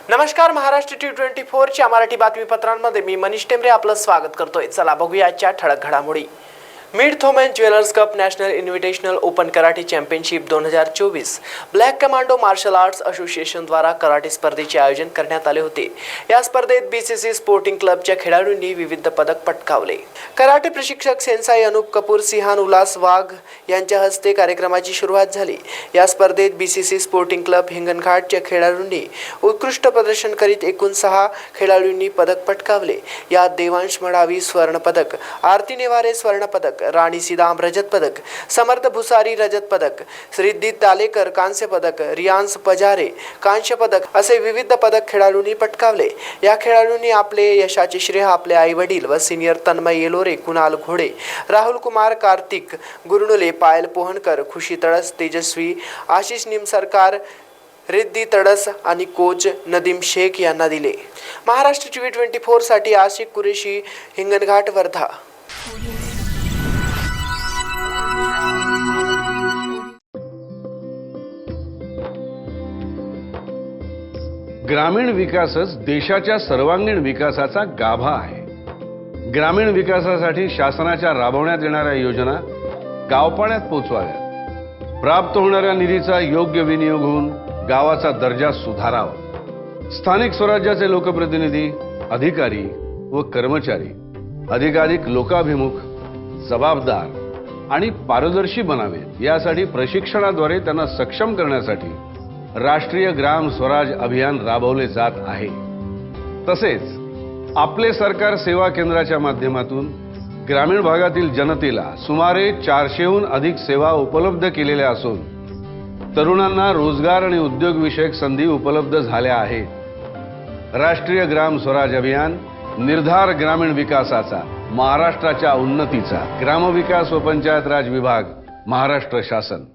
नमस्कार, महाराष्ट्र T24 च्या मराठी बातमीपत्रांमध्ये मी मनीष टेंबरे आपलं स्वागत करतोय। चला बघूया आजच्या ठळक घडामोडी। मिड थोमन jewellers cup national invitational open karate championship 2024 black commando martial arts association द्वारा कराटे स्पर्धेचे आयोजन करण्यात आले होते। या स्पर्धेत BCC स्पोर्टिंग क्लबच्या खेळाडूंनी विविध पदक पटकावले। कराटे प्रशिक्षक सेन्साई अनूप कपूर सिंहान उल्हास वाघ यांच्या हस्ते कार्यक्रमाची सुरुवात झाली। या स्पर्धेत BCC स्पोर्टिंग क्लब हिंगणघाटच्या खेळाडूंनी उत्कृष्ट प्रदर्शन करीत एकूण 6 खेळाडूंनी पदक पटकावले। यात देवांश मडावी स्वर्ण पदक, आरती नेवारे स्वर्ण पदक, राणी सीदाम रजत पदक, समर्थ भुसारी रजत पदक, रिद्धी तालेकर कांस्य पदक, रियांस पजारे कांस्य पदक असे विविध पदक खेळाडूंनी पटकावले। या खेळाडूंनी आपले यशाचे श्रेय आपले आई वडील व सिनियर तन्मय येलोरे, कुणाल घोडे, राहुल कुमार, कार्तिक गुरनुले, पायल पोहनकर, खुशी तळस, तेजस्वी, आशिष निमसरकार, रिद्धी तडस आणि कोच नदीम शेख यांना दिले। महाराष्ट्र T24 साठी आशिक कुरेशी, हिंगणघाट, वर्धा। ग्रामीण विकासच देशाच्या सर्वांगीण विकासाचा गाभा आहे। ग्रामीण विकासासाठी शासनाच्या राबवण्यात येणाऱ्या योजना गावपाड्यात पोहोचवाव्यात। प्राप्त होणाऱ्या निधीचा योग्य विनियोग होऊन गावाचा दर्जा सुधारावा। स्थानिक स्वराज्याचे लोकप्रतिनिधी, अधिकारी व कर्मचारी अधिकाधिक लोकाभिमुख, जबाबदार आणि पारदर्शी बनावेत यासाठी प्रशिक्षणाद्वारे त्यांना सक्षम करण्यासाठी राष्ट्रीय ग्राम स्वराज अभियान राबवले जात आहे। तसेच आपले सरकार सेवा केंद्राच्या माध्यमातून ग्रामीण भागातील जनतेला सुमारे 400हून अधिक सेवा उपलब्ध केलेल्या असून तरुणांना रोजगार आणि उद्योग विषयक संधी उपलब्ध झाल्या आहेत। राष्ट्रीय ग्राम स्वराज अभियान निर्धार ग्रामीण विकासाचा, महाराष्ट्राच्या उन्नतीचा। ग्रामविकास व पंचायत राज विभाग, महाराष्ट्र शासन।